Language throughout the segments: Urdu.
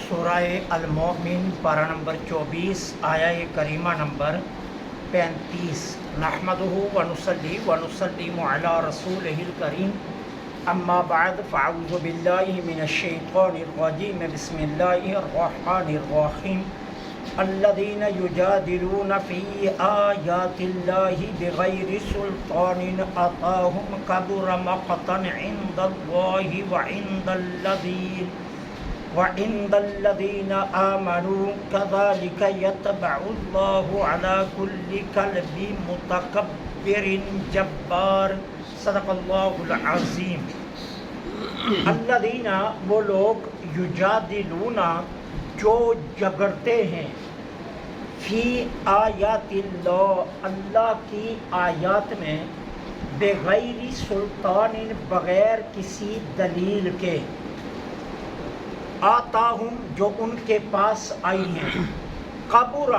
سورہ المؤمن پارہ نمبر 24 آیہ کریمہ نمبر 35 نحمدہ ونصلی ونسلم علی رسولہ الکریم اما بعد فاعوذ باللہ من الشیطان الرجیم بسم اللہ الرحمن الرحیم الذین یجادلون فی آیات اللہ بغیر سلطان اتاہم کبر مقتا عند اللہ وعند الذین آمنوا کذالک یطبع اللہ علی کل قلب متکبر جبار صدق اللہ العظیم۔ الذین وہ لوگ یجادلون جو جگڑتے ہیں فی آیات اللہ اللہ کی آیات میں بغیر سلطان بغیر کسی دلیل کے آتاہم جو ان کے پاس آئی ہیں کبر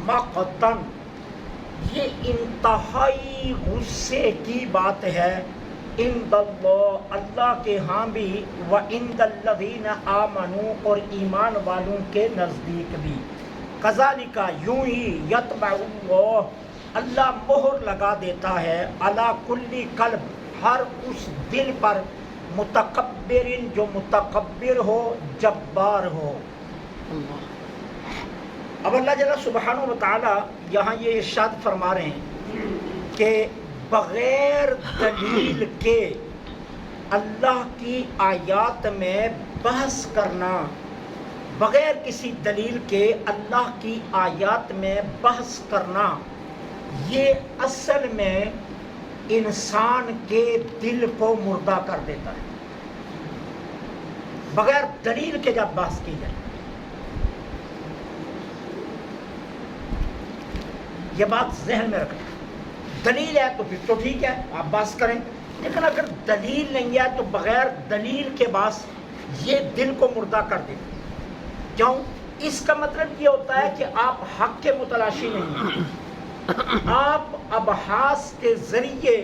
مقتن یہ انتہائی غصے کی بات ہے عند اللہ اللہ کے ہاں بھی وعند الذین آمنوا اور ایمان والوں کے نزدیک بھی کذالک یوں ہی یطبع اللہ اللہ مہر لگا دیتا ہے علی کل قلب ہر اس دل پر متکبر جو متکبر ہو جبار ہو۔ اب اللہ جل سبحانہ و تعالی یہاں یہ ارشاد فرما رہے ہیں کہ بغیر دلیل کے اللہ کی آیات میں بحث کرنا، بغیر کسی دلیل کے اللہ کی آیات میں بحث کرنا، یہ اصل میں انسان کے دل کو مردہ کر دیتا ہے۔ بغیر دلیل کے جب بحث کی جائے، یہ بات ذہن میں رکھیں۔ دلیل ہے تو پھر تو ٹھیک ہے آپ بحث کریں، لیکن اگر دلیل نہیں ہے تو بغیر دلیل کے بحث یہ دل کو مردہ کر دیتا ہے۔ کیوں؟ اس کا مطلب یہ ہوتا ہے کہ آپ حق کے متلاشی نہیں ہیں، آپ ابحاث کے ذریعے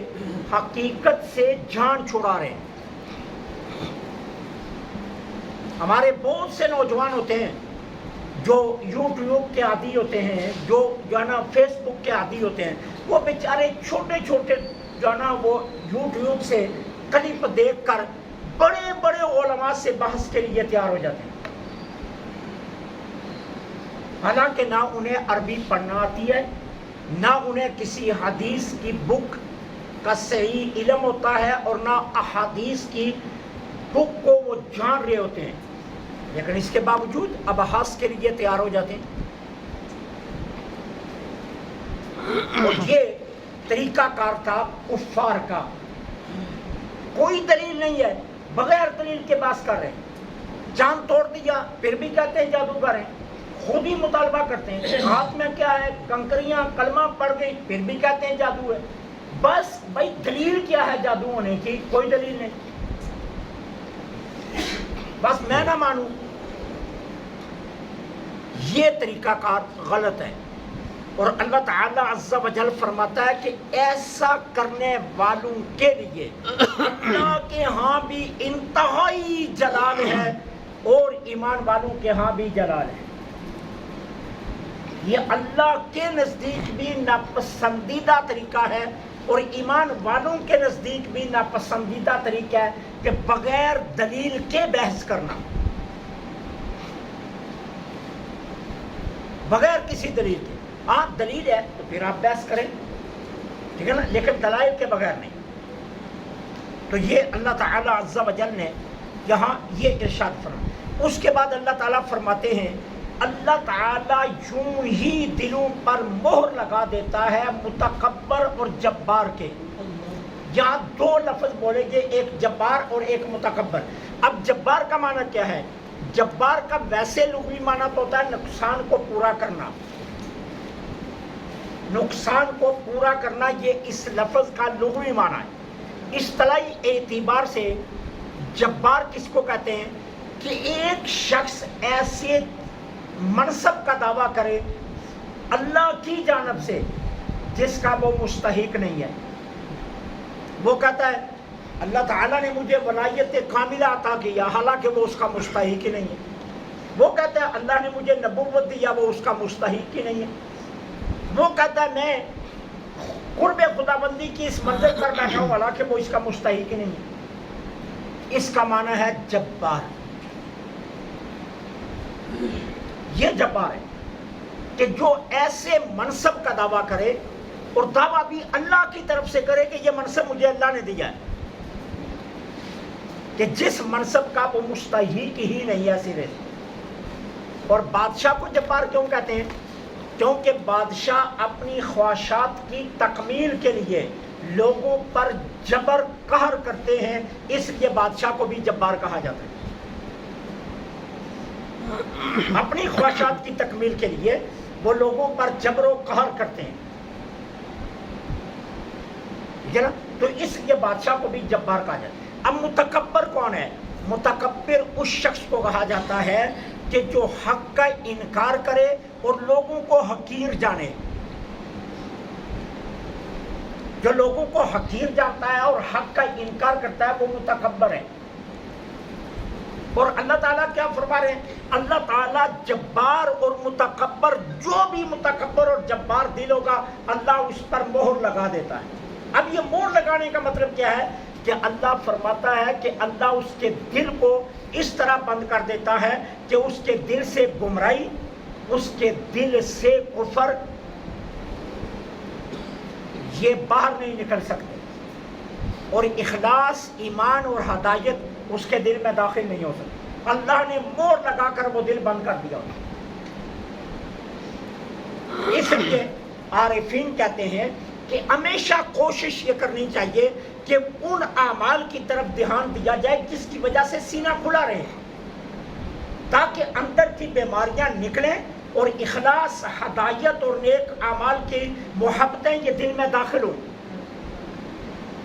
حقیقت سے جان چھڑا رہے ہیں۔ ہمارے بہت سے نوجوان ہوتے ہیں جو یوٹیوب کے عادی ہوتے ہیں، جو ہے نا فیس بک کے عادی ہوتے ہیں، وہ بیچارے چھوٹے چھوٹے جو ہے نا وہ یوٹیوب سے کلپ دیکھ کر بڑے بڑے علماء سے بحث کے لیے تیار ہو جاتے ہیں، حالانکہ نہ انہیں عربی پڑھنا آتی ہے، نہ انہیں کسی حدیث کی بک کا صحیح علم ہوتا ہے، اور نہ احادیث کی بک کو وہ جان رہے ہوتے ہیں، لیکن اس کے باوجود ابحاث کے لیے تیار ہو جاتے ہیں۔ اور یہ طریقہ کار تھا کفار کا، کوئی دلیل نہیں ہے، بغیر دلیل کے بحث کر رہے ہیں، چاند توڑ دیا پھر بھی کہتے ہیں جادوگر ہیں، خود ہی مطالبہ کرتے ہیں، ہاتھ میں کیا ہے کنکریاں کلمہ پڑھ گئی پھر بھی کہتے ہیں جادو ہے۔ بس بھائی دلیل کیا ہے جادو ہونے کی؟ کوئی دلیل نہیں، بس میں نہ مانوں۔ یہ طریقہ کار غلط ہے، اور اللہ تعالی عز و جل فرماتا ہے کہ ایسا کرنے والوں کے لیے اللہ کے ہاں بھی انتہائی جلال ہے اور ایمان والوں کے ہاں بھی جلال ہے۔ یہ اللہ کے نزدیک بھی ناپسندیدہ طریقہ ہے اور ایمان والوں کے نزدیک بھی ناپسندیدہ طریقہ ہے کہ بغیر دلیل کے بحث کرنا، بغیر کسی دلیل کے۔ ہاں دلیل ہے تو پھر آپ بحث کریں، ٹھیک ہے نا، لیکن دلائل کے بغیر نہیں۔ تو یہ اللہ تعالی عز و جل نے یہاں یہ ارشاد فرمایا۔ اس کے بعد اللہ تعالیٰ فرماتے ہیں اللہ تعالیٰ یوں ہی دلوں پر مہر لگا دیتا ہے متکبر اور جبار کے۔ یہاں دو لفظ بولیں گے، ایک جبار اور ایک متکبر۔ اب جبار کا معنی کیا ہے؟ جبار کا ویسے لغوی معنی تو ہوتا ہے نقصان کو پورا کرنا، نقصان کو پورا کرنا، یہ اس لفظ کا لغوی معنی ہے۔ اصطلاحی اعتبار سے جبار کس کو کہتے ہیں کہ ایک شخص ایسے منصب کا دعویٰ کرے اللہ کی جانب سے جس کا وہ مستحق نہیں ہے۔ وہ کہتا ہے اللہ تعالیٰ نے مجھے ولایت کاملہ عطا کیا، حالانکہ وہ اس کا مستحق ہی نہیں ہے۔ وہ کہتا ہے اللہ نے مجھے نبوت دیا، وہ اس کا مستحق ہی نہیں ہے۔ وہ کہتا ہے میں قرب خداوندی کی اس منزل پر بیٹھا ہوں، حالانکہ وہ اس کا مستحق ہی نہیں ہے۔ اس کا معنی ہے جبار۔ یہ جبار ہے کہ جو ایسے منصب کا دعویٰ کرے اور دعویٰ بھی اللہ کی طرف سے کرے کہ یہ منصب مجھے اللہ نے دیا ہے، کہ جس منصب کا وہ مستحق ہی نہیں ہے سرے سے۔ اور بادشاہ کو جبار کیوں کہتے ہیں؟ کیونکہ بادشاہ اپنی خواہشات کی تکمیل کے لیے لوگوں پر جبر قہر کرتے ہیں، اس لیے بادشاہ کو بھی جبار کہا جاتا ہے۔ اپنی خواہشات کی تکمیل کے لیے وہ لوگوں پر جبر و قہر کرتے ہیں، ٹھیک ہے نا؟ تو اس لیے بادشاہ کو بھی جبار کہا جاتا ہے۔ اب متکبر کون ہے؟ متکبر اس شخص کو کہا جاتا ہے کہ جو حق کا انکار کرے اور لوگوں کو حقیر جانے۔ جو لوگوں کو حقیر جانتا ہے اور حق کا انکار کرتا ہے وہ متکبر ہے۔ اور اللہ تعالیٰ کیا فرما رہے ہیں؟ اللہ تعالیٰ جبار اور متکبر، جو بھی متکبر اور جبار دل ہوگا اللہ اس پر مہر لگا دیتا ہے۔ اب یہ مہر لگانے کا مطلب کیا ہے؟ کہ اللہ فرماتا ہے کہ اللہ اس کے دل کو اس طرح بند کر دیتا ہے کہ اس کے دل سے گمراہی، اس کے دل سے کفر یہ باہر نہیں نکل سکتے، اور اخلاص، ایمان اور ہدایت اس کے دل میں داخل نہیں ہو سکتی۔ اللہ نے مہر لگا کر وہ دل بند کر دیا۔ اس لیے عارفین کہتے ہیں کہ ہمیشہ کوشش یہ کرنی چاہیے کہ ان اعمال کی طرف دھیان دیا جائے جس کی وجہ سے سینہ کھلا رہے، تاکہ اندر کی بیماریاں نکلیں اور اخلاص، ہدایت اور نیک اعمال کی محبتیں یہ دل میں داخل ہوں۔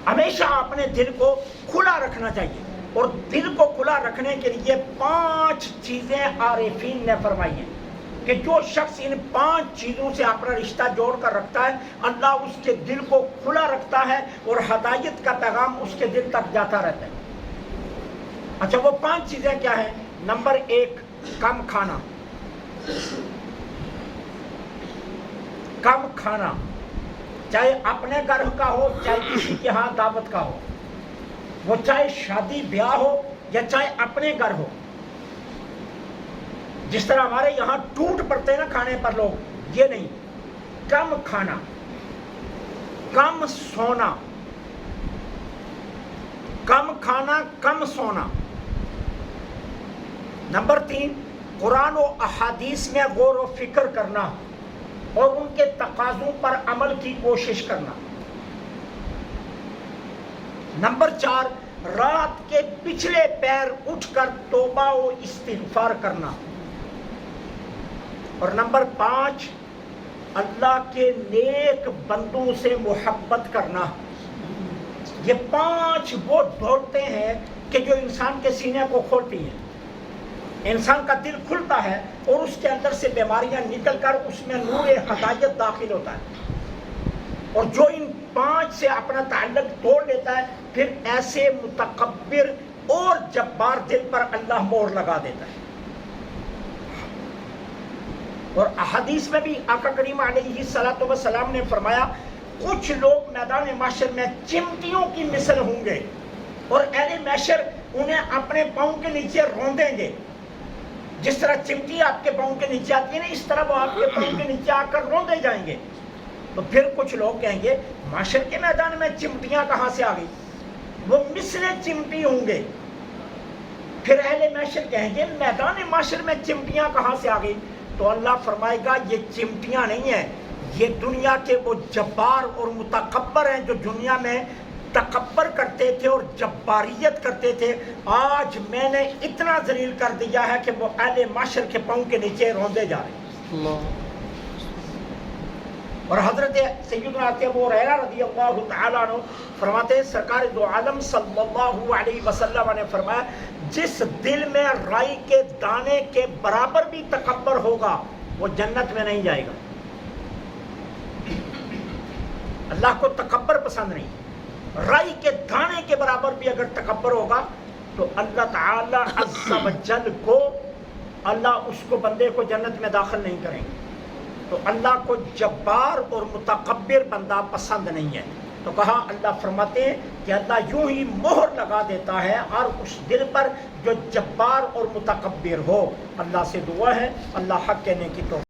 ہمیشہ اپنے دل کو کھلا رکھنا چاہیے، اور دل کو کھلا رکھنے کے لیے 5 چیزیں عارفین نے فرمائی ہیں کہ جو شخص ان 5 چیزوں سے اپنا رشتہ جوڑ کر رکھتا ہے اللہ اس کے دل کو کھلا رکھتا ہے اور ہدایت کا پیغام اس کے دل تک جاتا رہتا ہے۔ اچھا، وہ 5 چیزیں کیا ہیں؟ نمبر 1، کم کھانا۔ کم کھانا، چاہے اپنے گھر کا ہو چاہے کسی کے ہاں دعوت کا ہو، وہ چاہے شادی بیاہ ہو یا چاہے اپنے گھر ہو۔ جس طرح ہمارے یہاں ٹوٹ پڑتے ہیں نا کھانے پر لوگ، یہ نہیں۔ کم کھانا، کم سونا، کم کھانا کم سونا۔ نمبر 3، قرآن و احادیث میں غور و فکر کرنا اور ان کے تقاضوں پر عمل کی کوشش کرنا۔ نمبر 4، رات کے پچھلے پیر اٹھ کر توبہ و استغفار کرنا۔ اور نمبر 5، اللہ کے نیک بندوں سے محبت کرنا۔ یہ 5 وہ دولتیں ہیں کہ جو انسان کے سینے کو کھولتی ہیں۔ انسان کا دل کھلتا ہے اور اس کے اندر سے بیماریاں نکل کر اس میں نور ہدایت داخل ہوتا ہے، اور جو ان 5 سے اپنا تعلق توڑ لیتا ہے پھر ایسے متکبر اور جبار دل پر اللہ مہر لگا دیتا ہے۔ اور احادیث میں بھی آقا کریم علیہ الصلوۃ والسلام نے فرمایا کچھ لوگ میدان محشر میں چمٹیوں کی مثل ہوں گے، اور اہل محشر انہیں اپنے پاؤں کے نیچے روندیں گے۔ جس طرح چمٹی آپ کے پاؤں کے نیچے آتی ہے نا، اس طرح وہ آپ کے پاؤں کے نیچے آ کر روندے جائیں گے۔ تو پھر کچھ لوگ کہیں گے محشر کے میدان میں چمٹیاں کہاں سے آ گئی؟ وہ مثل چمٹی ہوں گے۔ پھر اہل محشر کہیں گے میدان محشر میں چمٹیاں کہاں سے آ گئی؟ تو اللہ فرمائے گا یہ چمٹیاں نہیں ہیں، یہ دنیا کے وہ جبار اور متکبر ہیں جو دنیا میں تکبر کرتے تھے اور جباریت کرتے تھے، آج میں نے اتنا ذلیل کر دیا ہے کہ وہ اہل محشر کے پاؤں کے نیچے روندے جا رہے ہیں۔ اور حضرت سیدنا ابو ہریرہ رضی اللہ تعالیٰ عنہ فرماتے ہیں سرکار دو عالم صلی اللہ علیہ وسلم نے فرمایا جس دل میں رائی کے دانے کے برابر بھی تکبر ہوگا وہ جنت میں نہیں جائے گا۔ اللہ کو تکبر پسند نہیں۔ رائی کے دانے کے برابر بھی اگر تکبر ہوگا تو اللہ تعالی عز و جل کو اللہ اس کو بندے کو جنت میں داخل نہیں کریں گے. تو اللہ کو جبار اور متکبر بندہ پسند نہیں ہے. تو کہا اللہ فرماتے ہیں کہ اللہ یوں ہی مہر لگا دیتا ہے اور اس دل پر جو جبار اور متکبر ہو. اللہ سے دعا ہے اللہ حق کہنے کی توفیق